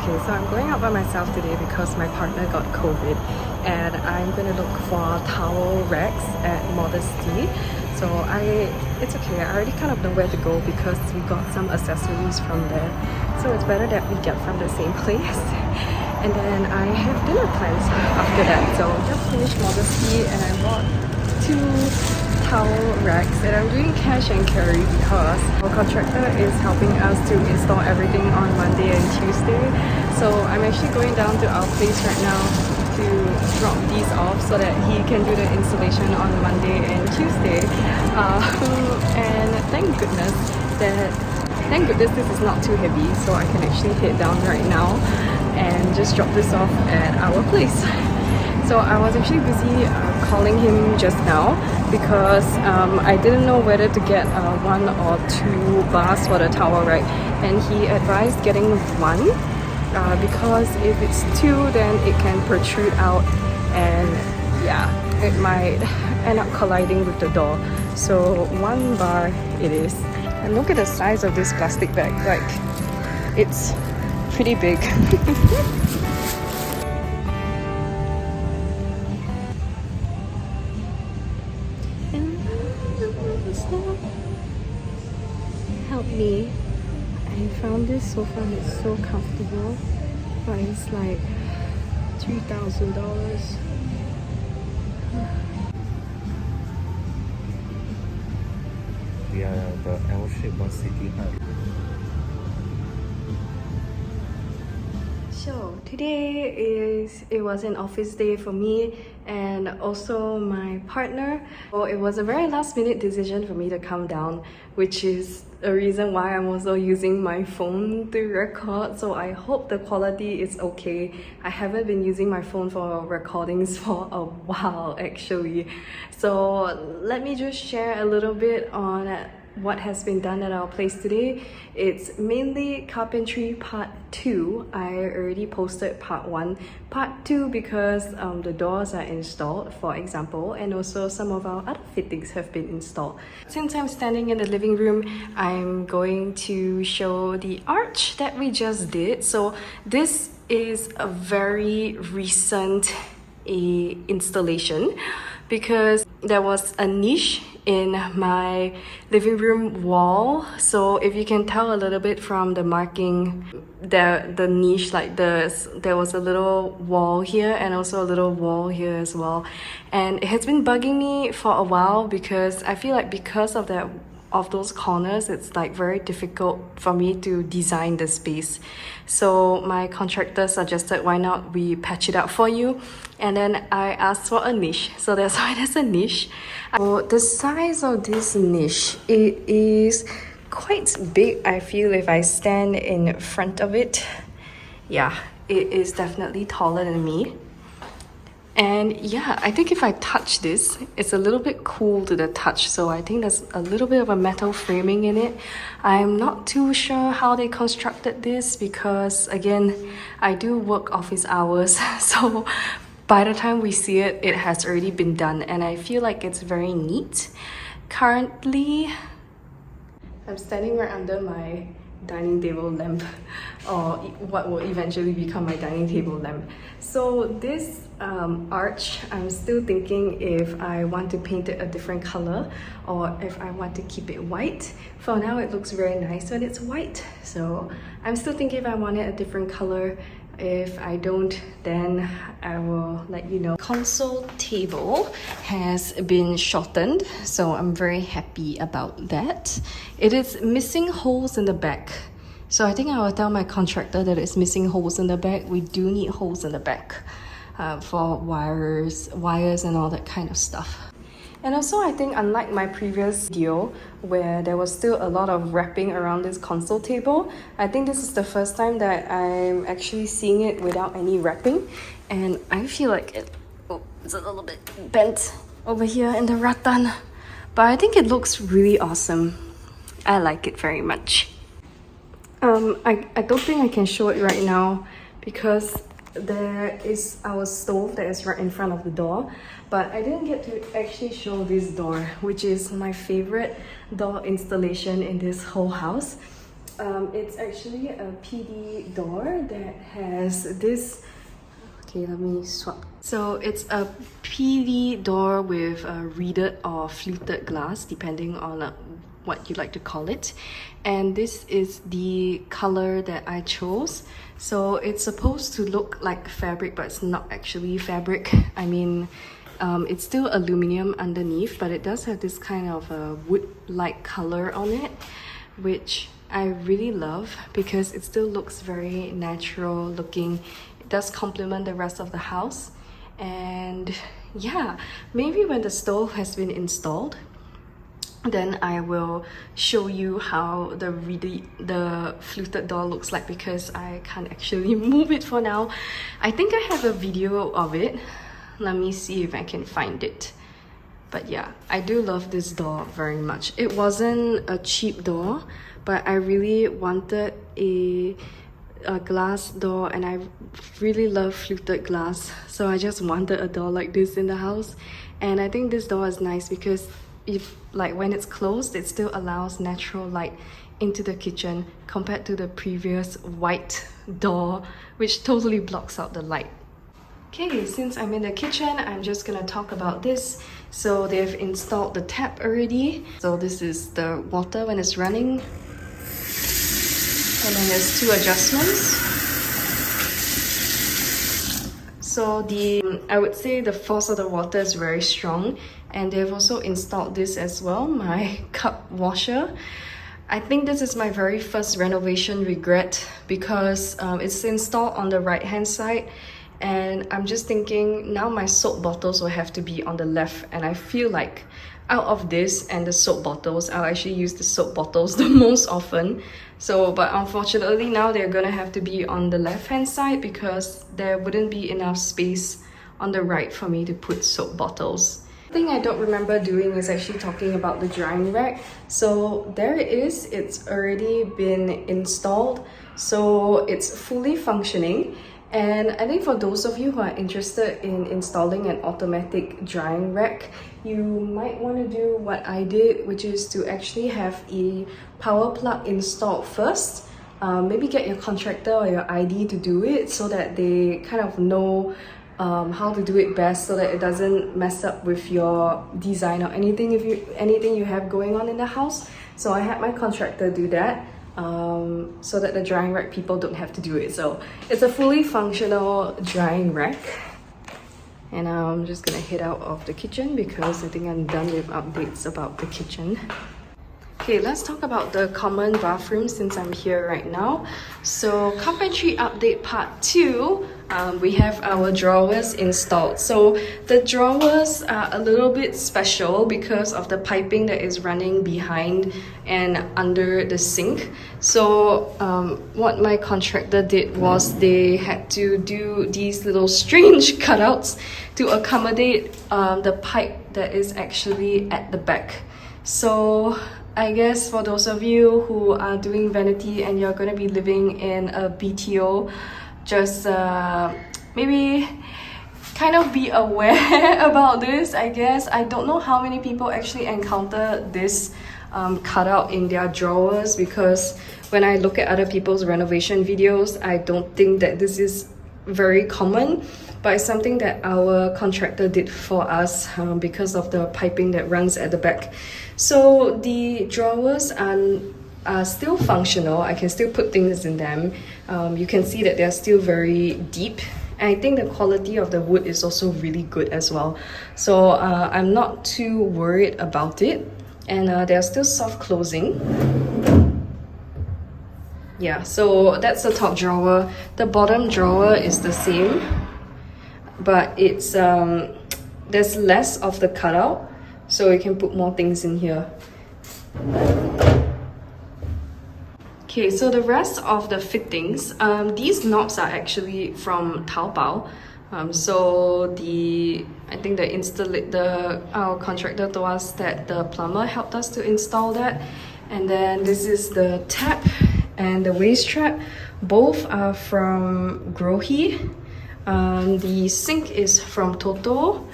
Okay, so I'm going out by myself today because my partner got COVID and I'm gonna look for towel racks at Modeste. So it's okay, I already kind of know where to go because we got some accessories from there. So it's better that we get from the same place. And then I have dinner plans after that. So just finished Modeste and I bought 2 towel racks and I'm doing cash and carry because our contractor is helping us to install everything on Monday and Tuesday. So I'm actually going down to our place right now to drop these off so that he can do the installation on Monday and Tuesday. And thank goodness this is not too heavy, so I can actually head down right now and just drop this off at our place. So I was actually busy calling him just now because I didn't know whether to get 1 or 2 bars for the towel rack, and he advised getting 1 because if it's 2 then it can protrude out and yeah, it might end up colliding with the door. So 1 bar it is. And look at the size of this plastic bag, like it's pretty big. Help me. I found this sofa and it's so comfortable, but it's like $3,000. We are the L-shaped one city hut. So today it was an office day for me and also my partner. So it was a very last minute decision for me to come down, which is a reason why I'm also using my phone to record. So I hope the quality is okay. I haven't been using my phone for recordings for a while actually. So let me just share a little bit on what has been done at our place today. It's mainly carpentry part 2. I already posted part 1. Part 2 because the doors are installed, for example, and also some of our other fittings have been installed. Since I'm standing in the living room, I'm going to show the arch that we just did. So this is a very recent installation because there was a niche in my living room wall. So if you can tell a little bit from the marking, the niche, like there was a little wall here and also a little wall here as well. And it has been bugging me for a while because I feel like because of those corners, it's like very difficult for me to design the space. So my contractor suggested why not we patch it up for you, and then I asked for a niche, so that's why there's a niche. So the size of this niche, it is quite big. I feel if I stand in front of it, yeah, it is definitely taller than me. And yeah, I think if I touch this, it's a little bit cool to the touch. So I think there's a little bit of a metal framing in it. I'm not too sure how they constructed this because again, I do work office hours. So by the time we see it, it has already been done. And I feel like it's very neat. Currently, I'm standing right under my dining table lamp, or what will eventually become my dining table lamp. So this arch, I'm still thinking if I want to paint it a different color or if I want to keep it white. For now it looks very nice when it's white, so I'm still thinking if I want it a different color. If I don't, then I will let you know. Console table has been shortened, so I'm very happy about that. It is missing holes in the back. So I think I will tell my contractor that it's missing holes in the back. We do need holes in the back for wires and all that kind of stuff. And also I think unlike my previous video where there was still a lot of wrapping around this console table, I think this is the first time that I'm actually seeing it without any wrapping. And I feel like it's a little bit bent over here in the rattan. But I think it looks really awesome. I like it very much. I don't think I can show it right now because there is our stove that is right in front of the door, but I didn't get to actually show this door, which is my favorite door installation in this whole house. It's actually a PD door that has this. Okay, let me swap. So it's a PD door with a reeded or fluted glass, depending on what you like to call it. And this is the color that I chose. So it's supposed to look like fabric, but it's not actually fabric. I mean, it's still aluminum underneath, but it does have this kind of wood-like color on it, which I really love because it still looks very natural looking. It does complement the rest of the house. And yeah, maybe when the stove has been installed, then I will show you how the fluted door looks like, because I can't actually move it for now. I think I have a video of it. Let me see if I can find it. But yeah, I do love this door very much. It wasn't a cheap door, but I really wanted a glass door, and I really love fluted glass, so I just wanted a door like this in the house. And I think this door is nice because when it's closed, it still allows natural light into the kitchen compared to the previous white door, which totally blocks out the light. Okay, since I'm in the kitchen, I'm just gonna talk about this. So they've installed the tap already. So this is the water when it's running. And then there's two adjustments. So I would say the force of the water is very strong. And they've also installed this as well, my cup washer. I think this is my very first renovation regret because it's installed on the right hand side. And I'm just thinking now my soap bottles will have to be on the left, and I feel like out of this and the soap bottles, I'll actually use the soap bottles the most often. So, but unfortunately now they're gonna have to be on the left hand side because there wouldn't be enough space on the right for me to put soap bottles. The thing I don't remember doing is actually talking about the drying rack. So there it is, it's already been installed, so it's fully functioning. And I think for those of you who are interested in installing an automatic drying rack, you might want to do what I did, which is to actually have a power plug installed first. Maybe get your contractor or your ID to do it so that they kind of know how to do it best, so that it doesn't mess up with your design or anything you have going on in the house. So I had my contractor do that. So that the drying rack people don't have to do it. So it's a fully functional drying rack. And I'm just gonna head out of the kitchen because I think I'm done with updates about the kitchen. Okay, let's talk about the common bathroom since I'm here right now. So Carpentry update part 2, we have our drawers installed. So the drawers are a little bit special because of the piping that is running behind and under the sink. So what my contractor did was they had to do these little strange cutouts to accommodate the pipe that is actually at the back. So I guess for those of you who are doing vanity and you're going to be living in a BTO, just maybe kind of be aware about this, I guess. I don't know how many people actually encounter this cutout in their drawers, because when I look at other people's renovation videos, I don't think that this is very common, but it's something that our contractor did for us because of the piping that runs at the back. So the drawers are still functional. I can still put things in them. You can see that they're still very deep. And I think the quality of the wood is also really good as well. So I'm not too worried about it. And they're still soft closing. Yeah, so that's the top drawer. The bottom drawer is the same, but it's there's less of the cutout, so we can put more things in here. Okay, so the rest of the fittings, these knobs are actually from Taobao. So I think our contractor told us that the plumber helped us to install that. And then this is the tap and the waist trap. Both are from Grohe. The sink is from Toto.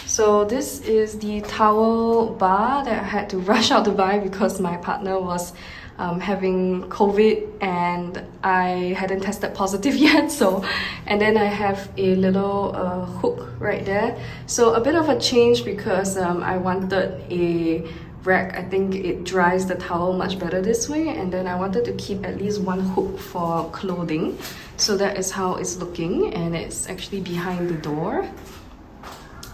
So this is the towel bar that I had to rush out to buy because my partner was having COVID and I hadn't tested positive yet. So, and then I have a little hook right there. So a bit of a change because I wanted a rack. I think it dries the towel much better this way, and then I wanted to keep at least one hook for clothing. So that is how it's looking, and it's actually behind the door.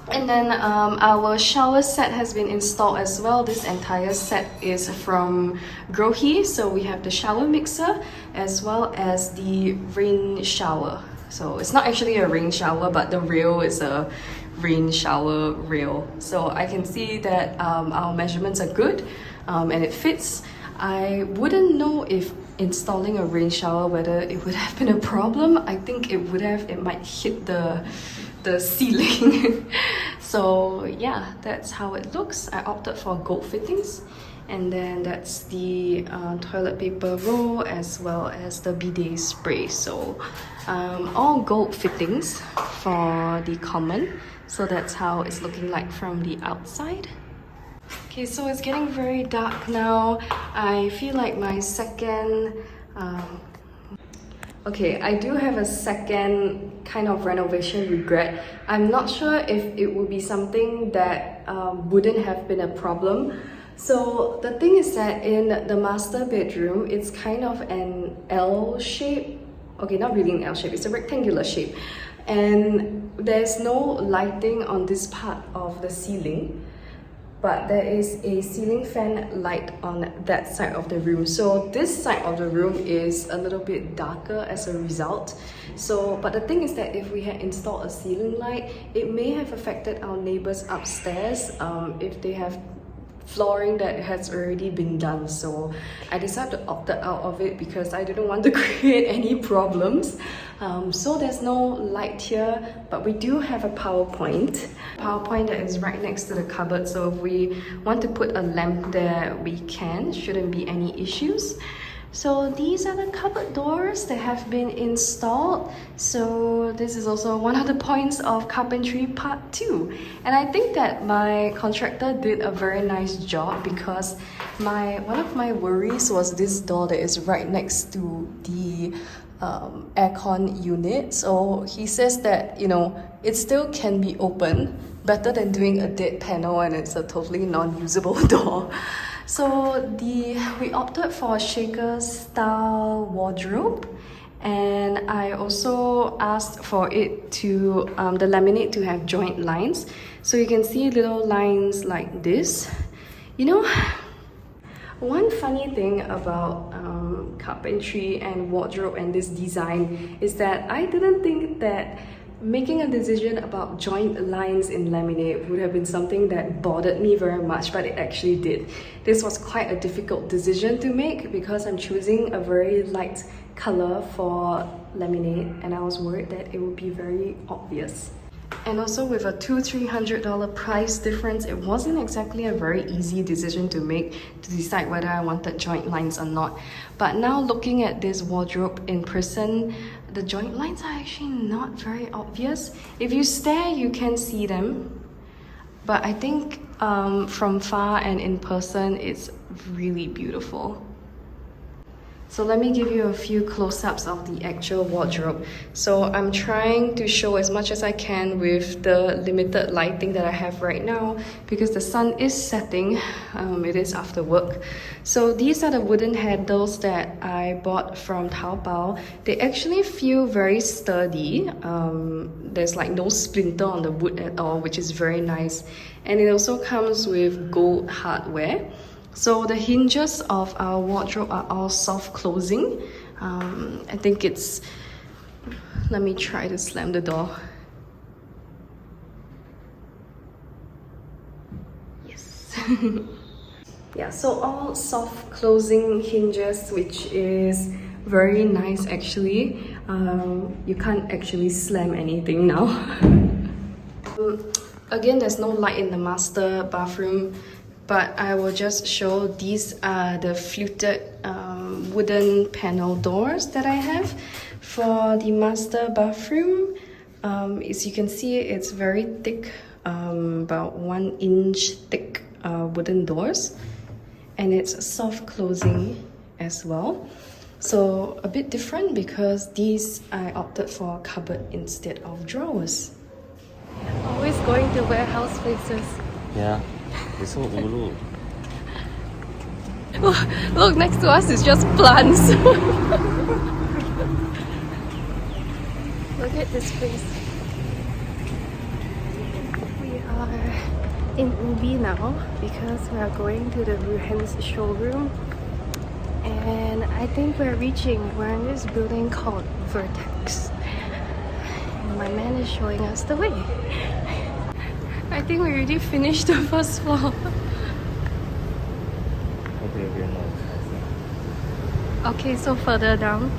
And then our shower set has been installed as well. This entire set is from Grohe. So we have the shower mixer as well as the rain shower. So it's not actually a rain shower, but the rail is a rain shower rail. So I can see that our measurements are good and it fits. I wouldn't know if installing a rain shower whether it would have been a problem. I think it would have. It might hit the ceiling. So yeah, that's how it looks. I opted for gold fittings, and then that's the toilet paper roll as well as the bidet spray. So all gold fittings for the common. So that's how it's looking like from the outside. Okay, so it's getting very dark now. I feel like my second okay, I do have a second kind of renovation regret. I'm not sure if it would be something that wouldn't have been a problem. So the thing is that in the master bedroom, it's kind of an L shape. Okay, not really an L shape, it's a rectangular shape. And there's no lighting on this part of the ceiling, but there is a ceiling fan light on that side of the room. So this side of the room is a little bit darker as a result. So, but the thing is that if we had installed a ceiling light, it may have affected our neighbors upstairs if they have flooring that has already been done. So I decided to opt out of it because I didn't want to create any problems. So there's no light here, but we do have a power point that is right next to the cupboard. So if we want to put a lamp there, we can. Shouldn't be any issues. So these are the cupboard doors that have been installed. So this is also one of the points of Carpentry Part 2. And I think that my contractor did a very nice job because one of my worries was this door that is right next to the aircon unit. So he says that, you know, it still can be open, better than doing a dead panel and it's a totally non-usable door. So we opted for a shaker style wardrobe, and I also asked for it to the laminate to have joint lines, so you can see little lines like this. You know, one funny thing about carpentry and wardrobe and this design is that I didn't think that making a decision about joint lines in laminate would have been something that bothered me very much, but it actually did. This was quite a difficult decision to make because I'm choosing a very light color for laminate and I was worried that it would be very obvious. And also with a $200-300 price difference, it wasn't exactly a very easy decision to make to decide whether I wanted joint lines or not. But now looking at this wardrobe in person, the joint lines are actually not very obvious. If you stare, you can see them. But I think from far and in person, it's really beautiful. So let me give you a few close-ups of the actual wardrobe. So I'm trying to show as much as I can with the limited lighting that I have right now because the sun is setting. It is after work. So these are the wooden handles that I bought from Taobao. They actually feel very sturdy. There's like no splinter on the wood at all, which is very nice. And it also comes with gold hardware. So the hinges of our wardrobe are all soft closing. I think it's... Let me try to slam the door. Yes. Yeah, so all soft closing hinges, which is very nice actually. You can't actually slam anything now. Again, there's no light in the master bathroom, but I will just show these are the fluted wooden panel doors that I have for the master bathroom. As you can see, it's very thick, about 1 inch thick wooden doors, and it's soft closing as well. So a bit different because these I opted for a cupboard instead of drawers. Always going to warehouse places. Yeah, it's so ulu. Look, next to us is just plants. Look at this place. We are in Ubi now because we are going to the Ruhens showroom. And I think we're in this building called Vertex. And my man is showing us the way. I think we already finished the first floor. Okay, no. Okay, so further down.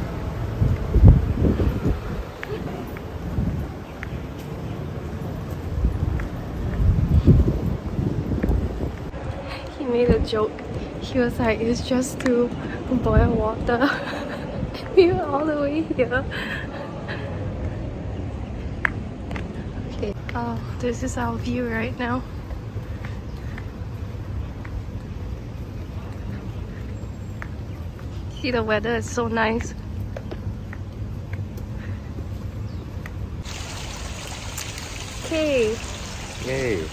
He made a joke. He was like, it's just to boil water. We were all the way here. Okay. Oh, this is our view right now. See, the weather is so nice. Okay. Yay!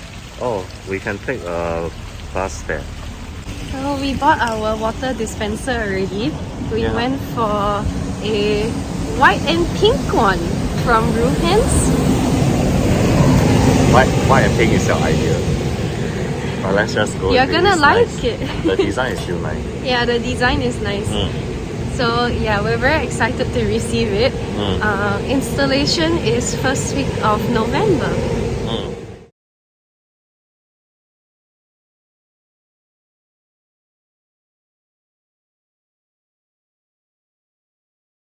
Oh, we can take a bus there. So we bought our water dispenser already. We Yeah. went for a white and pink one from Ruhens. White and pink is your idea. But let's just go. You're with gonna it's like nice. it. The design is still nice. Yeah, the design is nice. So yeah, we're very excited to receive it. Installation is first week of November.